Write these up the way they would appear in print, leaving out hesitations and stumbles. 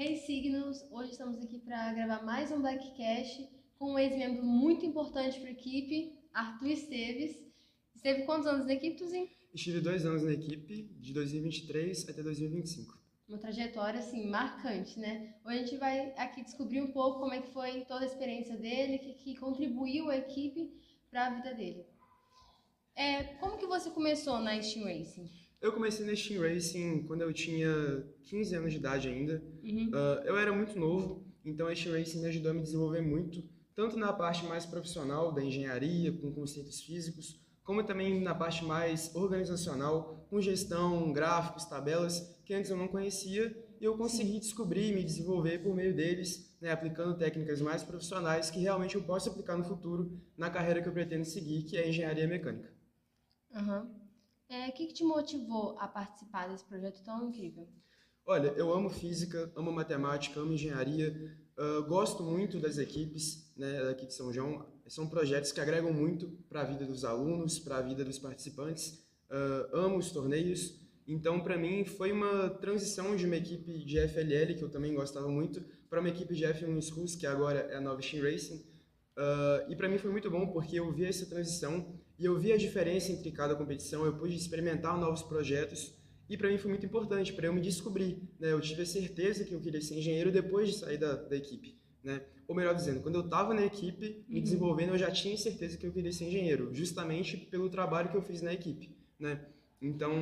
Hey Signos, hoje estamos aqui para gravar mais um Blackcast com um ex-membro muito importante para a equipe, Arthur Esteves. Esteve quantos anos na equipe, Tuzinho? Estive 2 anos na equipe, de 2023 até 2025. Uma trajetória, assim, marcante, né? Hoje a gente vai aqui descobrir um pouco como é que foi toda a experiência dele, o que contribuiu a equipe para a vida dele. Como que você começou na Steam Racing? Eu comecei na Steam Racing quando eu tinha 15 anos de idade ainda. Eu era muito novo, então a Steam Racing me ajudou a me desenvolver muito, tanto na parte mais profissional da engenharia, com conceitos físicos, como também na parte mais organizacional, com gestão, gráficos, tabelas, que antes eu não conhecia, e eu consegui descobrir e me desenvolver por meio deles, né, aplicando técnicas mais profissionais que realmente eu posso aplicar no futuro na carreira que eu pretendo seguir, que é a engenharia mecânica. O que te motivou a participar desse projeto tão incrível? Olha, eu amo física, amo matemática, amo engenharia, gosto muito das equipes, né, daqui de São João. São projetos que agregam muito para a vida dos alunos, para a vida dos participantes. Amo os torneios, então para mim foi uma transição de uma equipe de FLL, que eu também gostava muito, para uma equipe de F1 Schools, que agora é a nova Steam Racing. E para mim foi muito bom porque eu vi essa transição e eu vi a diferença entre cada competição, eu pude experimentar novos projetos e para mim foi muito importante para eu me descobrir, né? Eu tive a certeza que eu queria ser engenheiro depois de sair da equipe, né? Ou melhor dizendo, quando eu estava na equipe, me desenvolvendo, eu já tinha certeza que eu queria ser engenheiro, justamente pelo trabalho que eu fiz na equipe, né? Então,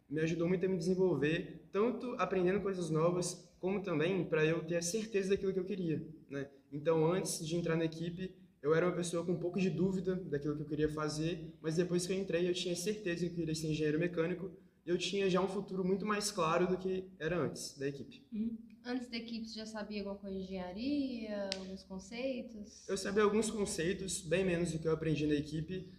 me ajudou muito a me desenvolver, tanto aprendendo coisas novas, como também para eu ter a certeza daquilo que eu queria, né? Então, antes de entrar na equipe, eu era uma pessoa com um pouco de dúvida daquilo que eu queria fazer, mas depois que eu entrei, eu tinha certeza que eu queria ser engenheiro mecânico, e eu tinha já um futuro muito mais claro do que era antes da equipe. Antes da equipe, você já sabia alguma coisa de engenharia, alguns conceitos? Eu sabia alguns conceitos, bem menos do que eu aprendi na equipe.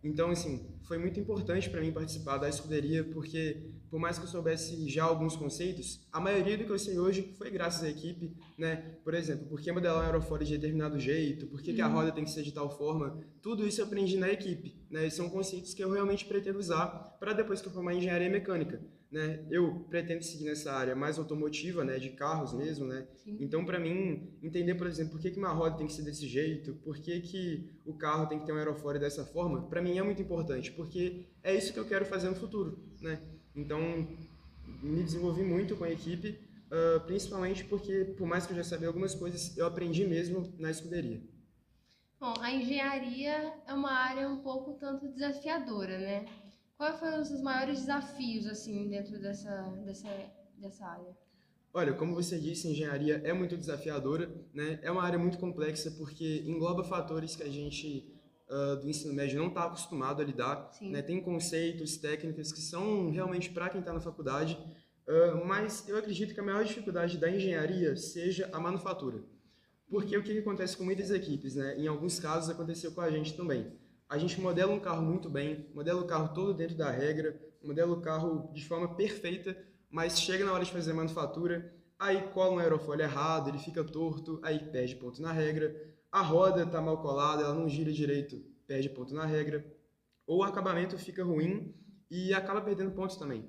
Então, assim, foi muito importante para mim participar da escuderia, porque por mais que eu soubesse já alguns conceitos, a maioria do que eu sei hoje foi graças à equipe, né? Por exemplo, por que modelar um aerofólio de determinado jeito, por que a roda tem que ser de tal forma, tudo isso eu aprendi na equipe, né? E são conceitos que eu realmente pretendo usar para depois que eu formar em engenharia mecânica, né? Eu pretendo seguir nessa área mais automotiva, né? De carros mesmo, né? Sim. Então, para mim, entender, por exemplo, por que uma roda tem que ser desse jeito, por que o carro tem que ter um aerofólio dessa forma, para mim é muito importante, porque é isso que eu quero fazer no futuro, né? Então, me desenvolvi muito com a equipe, principalmente porque, por mais que eu já sabia algumas coisas, eu aprendi mesmo na escuderia. Bom, a engenharia é uma área um pouco tanto desafiadora, né? Quais foram os seus maiores desafios, assim, dentro dessa área? Olha, como você disse, a engenharia é muito desafiadora, né? É uma área muito complexa porque engloba fatores que a gente do ensino médio não está acostumado a lidar, né? Tem conceitos, técnicas que são realmente para quem está na faculdade, mas eu acredito que a maior dificuldade da engenharia seja a manufatura. Porque o que acontece com muitas equipes, né? Em alguns casos aconteceu com a gente também. A gente modela um carro muito bem, modela o carro todo dentro da regra, modela o carro de forma perfeita, mas chega na hora de fazer a manufatura, aí cola um aerofólio errado, ele fica torto, aí perde ponto na regra, a roda está mal colada, ela não gira direito, perde ponto na regra, ou o acabamento fica ruim e acaba perdendo pontos também.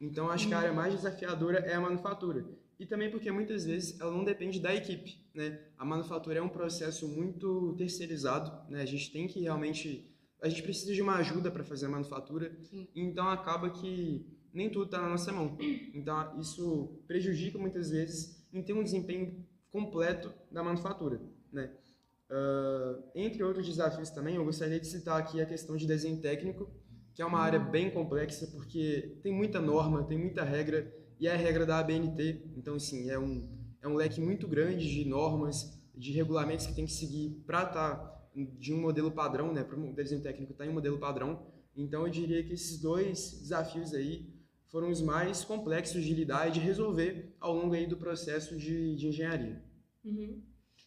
Então, acho que a área mais desafiadora é a manufatura. E também porque muitas vezes ela não depende da equipe, né? A manufatura é um processo muito terceirizado, né? A gente tem que realmente... A gente precisa de uma ajuda para fazer a manufatura, então acaba que nem tudo está na nossa mão. Então, isso prejudica muitas vezes em ter um desempenho completo da manufatura, né? Entre outros desafios também, eu gostaria de citar aqui a questão de desenho técnico, que é uma área bem complexa, porque tem muita norma, tem muita regra, e é a regra da ABNT, então, assim, é um leque muito grande de normas, de regulamentos que tem que seguir para estar de um modelo padrão, né, para o desenho técnico estar em um modelo padrão. Então, eu diria que esses dois desafios aí foram os mais complexos de lidar e de resolver ao longo aí do processo de engenharia.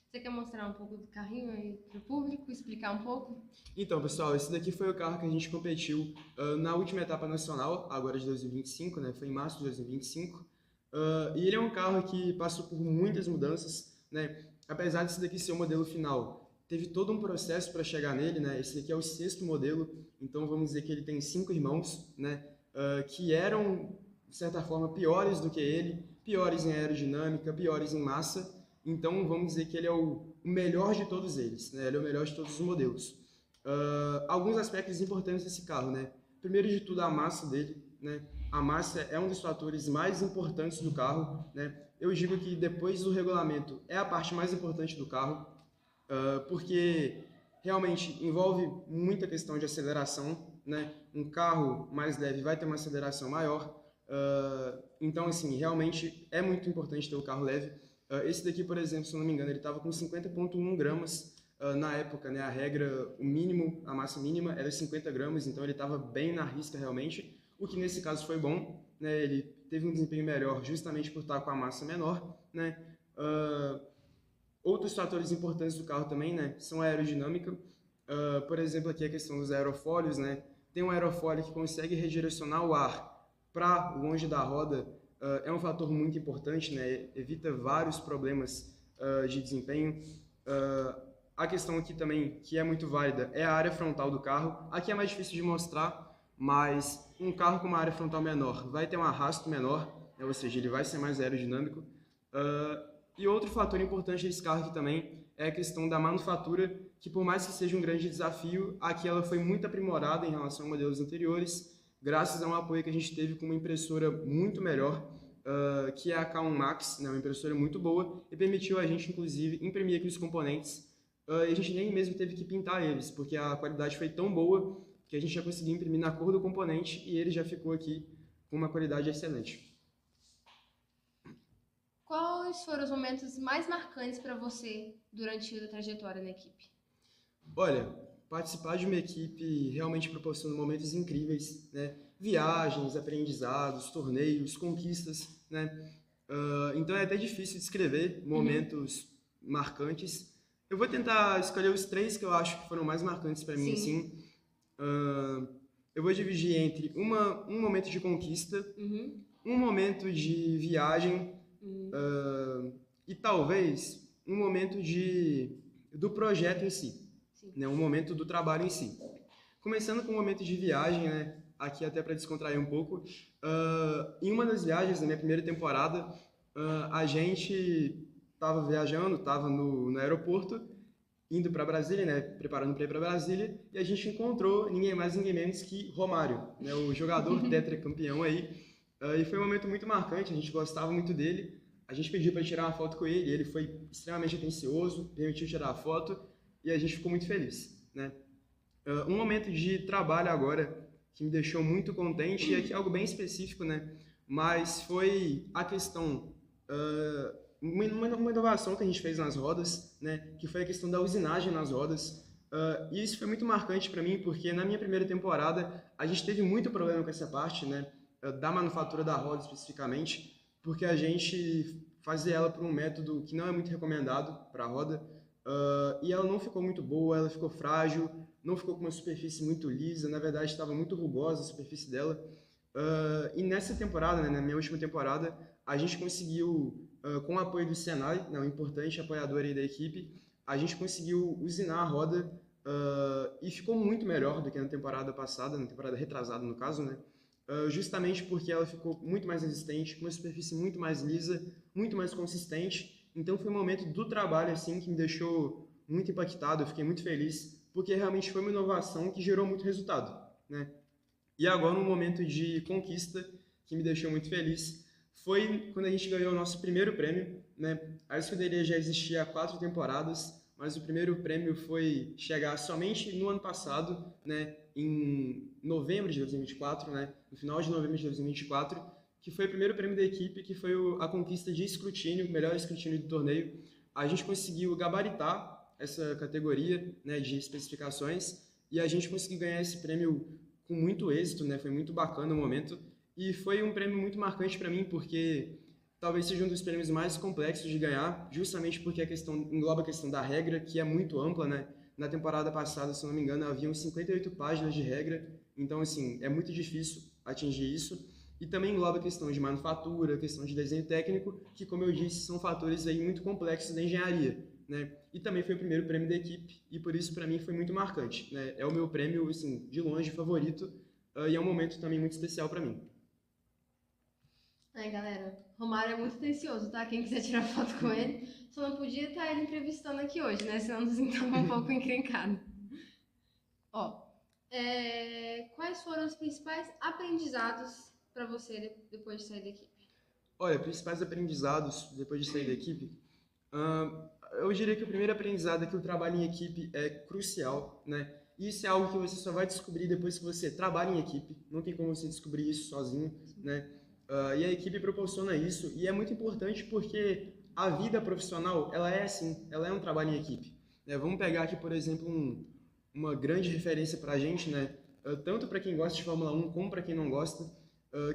Você quer mostrar um pouco do carrinho aí para o público, explicar um pouco? Então, pessoal, esse daqui foi o carro que a gente competiu na última etapa nacional, agora de 2025, né? Foi em março de 2025. E ele é um carro que passou por muitas mudanças, né? Apesar desse daqui ser o modelo final, teve todo um processo para chegar nele, né? Esse daqui é o 6º modelo, então vamos dizer que ele tem 5 irmãos, né? Que eram, de certa forma, piores do que ele, piores em aerodinâmica, piores em massa. Então, vamos dizer que ele é o melhor de todos eles, né? Ele é o melhor de todos os modelos. Alguns aspectos importantes desse carro, né? Primeiro de tudo, a massa dele, né? A massa é um dos fatores mais importantes do carro, né? Eu digo que depois do regulamento é a parte mais importante do carro, porque realmente envolve muita questão de aceleração, né? Um carro mais leve vai ter uma aceleração maior, então assim, realmente é muito importante ter o carro leve. Esse daqui, por exemplo, se eu não me engano, ele estava com 50,1 gramas na época, né? A regra, o mínimo, a massa mínima era 50 gramas, então ele estava bem na risca realmente, o que nesse caso foi bom, né? Ele teve um desempenho melhor justamente por estar com a massa menor, né? Outros fatores importantes do carro também, né, são a aerodinâmica. Por exemplo, aqui a questão dos aerofólios, né? Tem um aerofólio que consegue redirecionar o ar para longe da roda, é um fator muito importante, né? Evita vários problemas de desempenho. A questão aqui também, que é muito válida, é a área frontal do carro. Aqui é mais difícil de mostrar, mas um carro com uma área frontal menor vai ter um arrasto menor, né? Ou seja, ele vai ser mais aerodinâmico. E outro fator importante desse carro aqui também é a questão da manufatura, que por mais que seja um grande desafio, aqui ela foi muito aprimorada em relação a modelos anteriores, graças a um apoio que a gente teve com uma impressora muito melhor, que é a K1 Max, né, uma impressora muito boa, e permitiu a gente, inclusive, imprimir aqui os componentes, e a gente nem mesmo teve que pintar eles, porque a qualidade foi tão boa que a gente já conseguiu imprimir na cor do componente e ele já ficou aqui com uma qualidade excelente. Quais foram os momentos mais marcantes para você durante a trajetória na equipe? Olha, participar de uma equipe realmente proporciona momentos incríveis, né? Viagens, aprendizados, torneios, conquistas, né? Então é até difícil descrever momentos marcantes. Eu vou tentar escolher os 3 que eu acho que foram mais marcantes para mim, assim. Eu vou dividir entre um momento de conquista, um momento de viagem e talvez um momento do projeto em si, né? Um momento do trabalho em si. Começando com o momento de viagem, né? Aqui até para descontrair um pouco. Em uma das viagens da minha primeira temporada, a gente estava viajando, estava no aeroporto, indo para Brasília, né? Preparando para ir para Brasília, e a gente encontrou ninguém mais, ninguém menos que Romário, né? O jogador tetracampeão aí. E foi um momento muito marcante, a gente gostava muito dele. A gente pediu para tirar uma foto com ele, ele foi extremamente atencioso, permitiu tirar a foto e a gente ficou muito feliz, né? Um momento de trabalho agora que me deixou muito contente, e aqui é algo bem específico, né? Mas foi a questão, uma inovação que a gente fez nas rodas, né? Que foi a questão da usinagem nas rodas. E isso foi muito marcante para mim, porque na minha primeira temporada a gente teve muito problema com essa parte, né? Da manufatura da roda especificamente, porque a gente fazia ela por um método que não é muito recomendado para a roda, e ela não ficou muito boa, ela ficou frágil, não ficou com uma superfície muito lisa, na verdade estava muito rugosa a superfície dela. E nessa temporada, né, na minha última temporada, a gente conseguiu, com o apoio do Senai, né, um importante apoiador aí da equipe, a gente conseguiu usinar a roda e ficou muito melhor do que na temporada passada, na temporada retrasada no caso, né? Justamente porque ela ficou muito mais resistente, com uma superfície muito mais lisa, muito mais consistente. Então foi um momento do trabalho assim que me deixou muito impactado, eu fiquei muito feliz, porque realmente foi uma inovação que gerou muito resultado, né? E agora um momento de conquista que me deixou muito feliz foi quando a gente ganhou o nosso primeiro prêmio, né? A escuderia já existia há 4 temporadas, mas o primeiro prêmio foi chegar somente no ano passado, né? Em novembro de 2024, né? No final de novembro de 2024, que foi o primeiro prêmio da equipe, que foi a conquista de escrutínio, o melhor escrutínio do torneio. A gente conseguiu gabaritar essa categoria, né, de especificações, e a gente conseguiu ganhar esse prêmio com muito êxito, né? Foi muito bacana o momento, e foi um prêmio muito marcante para mim, porque talvez seja um dos prêmios mais complexos de ganhar, justamente porque engloba a questão da regra, que é muito ampla, né? Na temporada passada, se não me engano, haviam 58 páginas de regra, então, assim, é muito difícil atingir isso. E também engloba a questão de manufatura, a questão de desenho técnico, que, como eu disse, são fatores aí muito complexos da engenharia, né? E também foi o primeiro prêmio da equipe, e por isso, para mim, foi muito marcante, né? É o meu prêmio, assim, de longe, favorito, e é um momento também muito especial para mim. Aí, galera, Romário é muito atencioso, tá? Quem quiser tirar foto com ele, só não podia estar ele entrevistando aqui hoje, né? Senão nos sentamos um pouco encrencados. Ó, quais foram os principais aprendizados para você depois de sair da equipe? Olha, principais aprendizados depois de sair da equipe, eu diria que o primeiro aprendizado é que o trabalho em equipe é crucial, né? E isso é algo que você só vai descobrir depois que você trabalha em equipe, não tem como você descobrir isso sozinho, né? E a equipe proporciona isso, e é muito importante porque a vida profissional, ela é assim, ela é um trabalho em equipe. Né? Vamos pegar aqui, por exemplo, uma grande referência para a gente, né? Tanto para quem gosta de Fórmula 1 como para quem não gosta,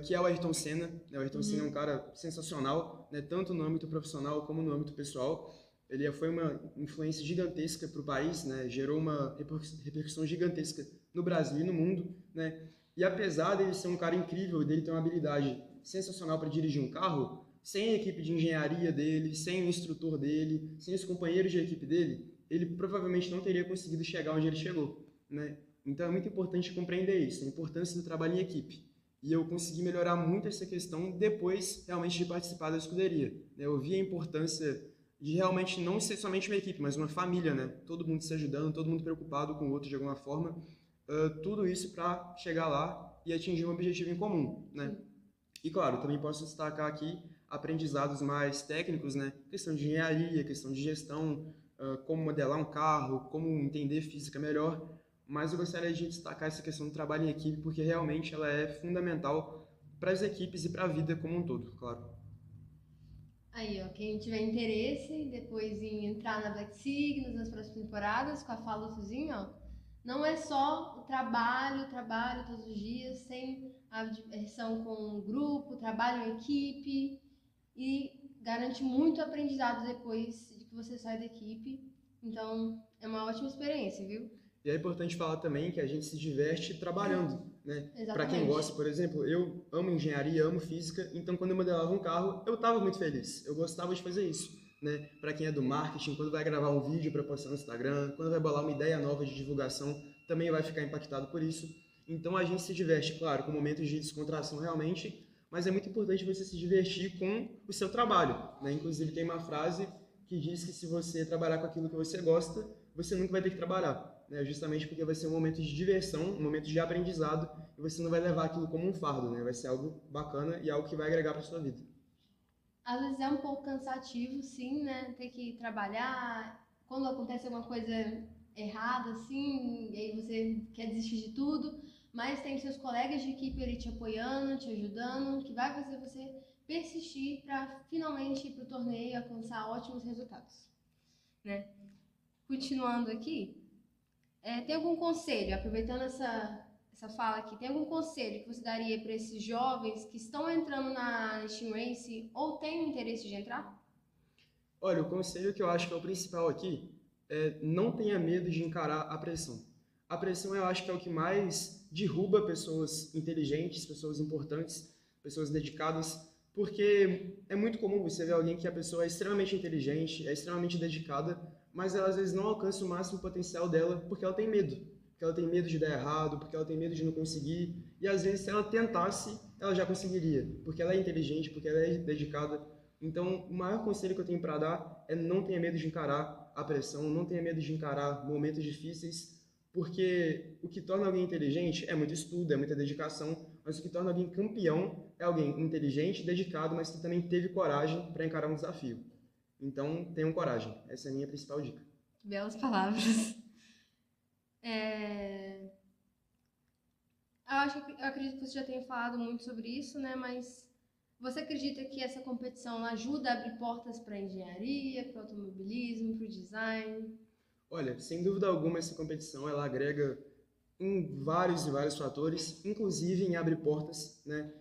que é o Ayrton Senna. O Ayrton Senna é um cara sensacional, né? Tanto no âmbito profissional como no âmbito pessoal. Ele foi uma influência gigantesca para o país, né? Gerou uma repercussão gigantesca no Brasil e no mundo, né? E apesar dele ser um cara incrível, dele ter uma habilidade sensacional para dirigir um carro, sem a equipe de engenharia dele, sem o instrutor dele, sem os companheiros de equipe dele, ele provavelmente não teria conseguido chegar onde ele chegou, né? Então é muito importante compreender isso, a importância do trabalho em equipe. E eu consegui melhorar muito essa questão depois, realmente, de participar da escuderia. Eu vi a importância de realmente não ser somente uma equipe, mas uma família, né? Todo mundo se ajudando, todo mundo preocupado com o outro de alguma forma. Tudo isso para chegar lá e atingir um objetivo em comum, né? E, claro, também posso destacar aqui aprendizados mais técnicos, né? Questão de engenharia, questão de gestão, como modelar um carro, como entender física melhor. Mas eu gostaria de destacar essa questão do trabalho em equipe, porque realmente ela é fundamental para as equipes e para a vida como um todo, claro. Aí, ó, quem tiver interesse depois em entrar na Black Signals nas próximas temporadas, com a fala do Suzinho, ó, não é só o trabalho todos os dias, sem a diversão com o grupo, trabalho em equipe, e garante muito aprendizado depois de que você sai da equipe. Então, é uma ótima experiência, viu? E é importante falar também que a gente se diverte trabalhando, né? Para quem gosta, por exemplo, eu amo engenharia, amo física, então quando eu modelava um carro, eu estava muito feliz, eu gostava de fazer isso, né? Para quem é do marketing, quando vai gravar um vídeo para postar no Instagram, quando vai bolar uma ideia nova de divulgação, também vai ficar impactado por isso. Então a gente se diverte, claro, com momentos de descontração realmente, mas é muito importante você se divertir com o seu trabalho, né? Inclusive tem uma frase que diz que se você trabalhar com aquilo que você gosta, você nunca vai ter que trabalhar. Né, justamente porque vai ser um momento de diversão, um momento de aprendizado, e você não vai levar aquilo como um fardo, né? Vai ser algo bacana e algo que vai agregar para sua vida. Às vezes é um pouco cansativo, sim, né? Ter que trabalhar, quando acontece alguma coisa errada, assim, e aí você quer desistir de tudo, mas tem seus colegas de equipe ali te apoiando, te ajudando, que vai fazer você persistir para finalmente ir para o torneio e alcançar ótimos resultados, né? Continuando aqui, tem algum conselho, aproveitando essa fala aqui, tem algum conselho que você daria para esses jovens que estão entrando na Steam Race ou têm interesse de entrar? Olha, o conselho que eu acho que é o principal aqui é não tenha medo de encarar a pressão. A pressão eu acho que é o que mais derruba pessoas inteligentes, pessoas importantes, pessoas dedicadas, porque é muito comum você ver alguém que a pessoa é extremamente inteligente, é extremamente dedicada, mas ela às vezes não alcança o máximo potencial dela porque ela tem medo. Porque ela tem medo de dar errado, porque ela tem medo de não conseguir. E às vezes se ela tentasse, ela já conseguiria. Porque ela é inteligente, porque ela é dedicada. Então o maior conselho que eu tenho para dar é não tenha medo de encarar a pressão, não tenha medo de encarar momentos difíceis, porque o que torna alguém inteligente é muito estudo, é muita dedicação, mas o que torna alguém campeão é alguém inteligente, dedicado, mas que também teve coragem para encarar um desafio. Então, tenham coragem. Essa é a minha principal dica. Belas palavras. Eu acredito que você já tenha falado muito sobre isso, né? Mas você acredita que essa competição ajuda a abrir portas para a engenharia, para o automobilismo, para o design? Olha, sem dúvida alguma, essa competição ela agrega em vários e vários fatores, inclusive em abrir portas, né?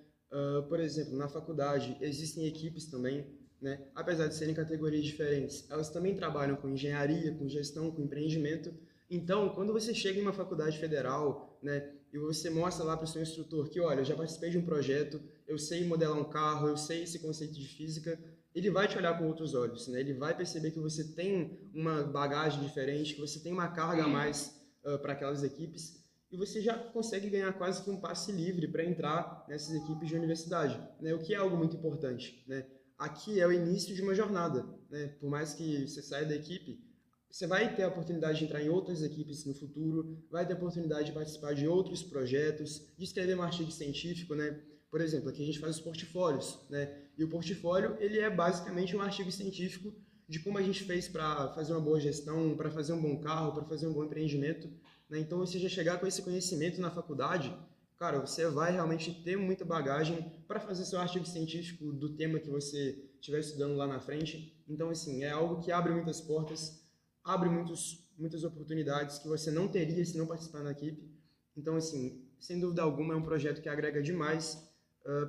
Por exemplo, na faculdade existem equipes também, né? Apesar de serem categorias diferentes, elas também trabalham com engenharia, com gestão, com empreendimento. Então, quando você chega em uma faculdade federal, né, e você mostra lá para o seu instrutor que, olha, eu já participei de um projeto, eu sei modelar um carro, eu sei esse conceito de física, ele vai te olhar com outros olhos, né? Ele vai perceber que você tem uma bagagem diferente, que você tem uma carga a mais para aquelas equipes. e você já consegue ganhar quase que um passe livre para entrar nessas equipes de universidade, né? O que é algo muito importante, né? Aqui é o início de uma jornada, né? Por mais que você saia da equipe, você vai ter a oportunidade de entrar em outras equipes no futuro, vai ter a oportunidade de participar de outros projetos, de escrever um artigo científico, né? Por exemplo, aqui a gente faz os portfólios, né? E o portfólio, ele é basicamente um artigo científico de como a gente fez para fazer uma boa gestão, para fazer um bom carro, para fazer um bom empreendimento, né? Então, você já chegar com esse conhecimento na faculdade, cara, você vai realmente ter muita bagagem para fazer seu artigo científico do tema que você estiver estudando lá na frente. Então, assim, é algo que abre muitas portas, abre muitas oportunidades que você não teria se não participar da equipe. Então, assim, sem dúvida alguma, é um projeto que agrega demais,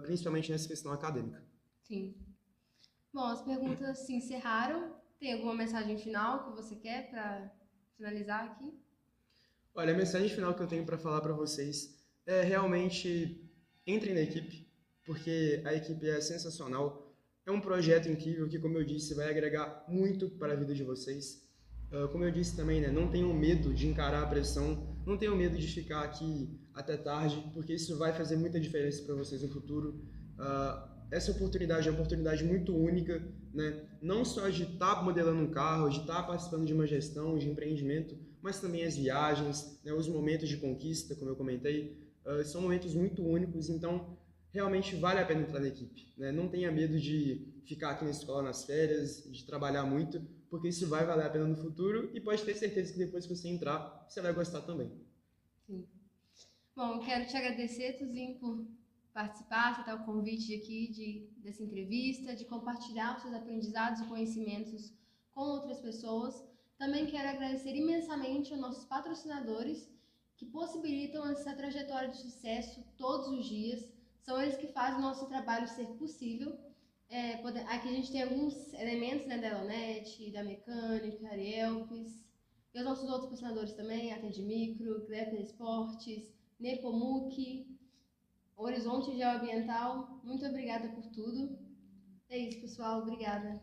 principalmente nessa questão acadêmica. Sim. Bom, as perguntas se encerraram. Tem alguma mensagem final que você quer para finalizar aqui? Olha, a mensagem final que eu tenho para falar para vocês é realmente entrem na equipe, porque a equipe é sensacional. É um projeto incrível que, como eu disse, vai agregar muito para a vida de vocês. Como eu disse também, né, não tenham medo de encarar a pressão, não tenham medo de ficar aqui até tarde, porque isso vai fazer muita diferença para vocês no futuro. Essa oportunidade é uma oportunidade muito única, né? Não só de estar modelando um carro, de estar participando de uma gestão, de empreendimento, mas também as viagens, né, os momentos de conquista, como eu comentei, são momentos muito únicos, então realmente vale a pena entrar na equipe, né? Não tenha medo de ficar aqui na escola nas férias, de trabalhar muito, porque isso vai valer a pena no futuro e pode ter certeza que depois que você entrar, você vai gostar também. Sim. Bom, quero te agradecer, Tuzinho, por participar, aceitar o convite aqui dessa entrevista, de compartilhar os seus aprendizados e conhecimentos com outras pessoas. Também quero agradecer imensamente aos nossos patrocinadores que possibilitam essa trajetória de sucesso todos os dias. São eles que fazem o nosso trabalho ser possível. Aqui a gente tem alguns elementos, né, da Elonet, da Mecânica, Arielpes, e os nossos outros patrocinadores também, Atende Micro, Glepper Esportes, Nepomuc, Horizonte Geoambiental. Muito obrigada por tudo. É isso, pessoal. Obrigada.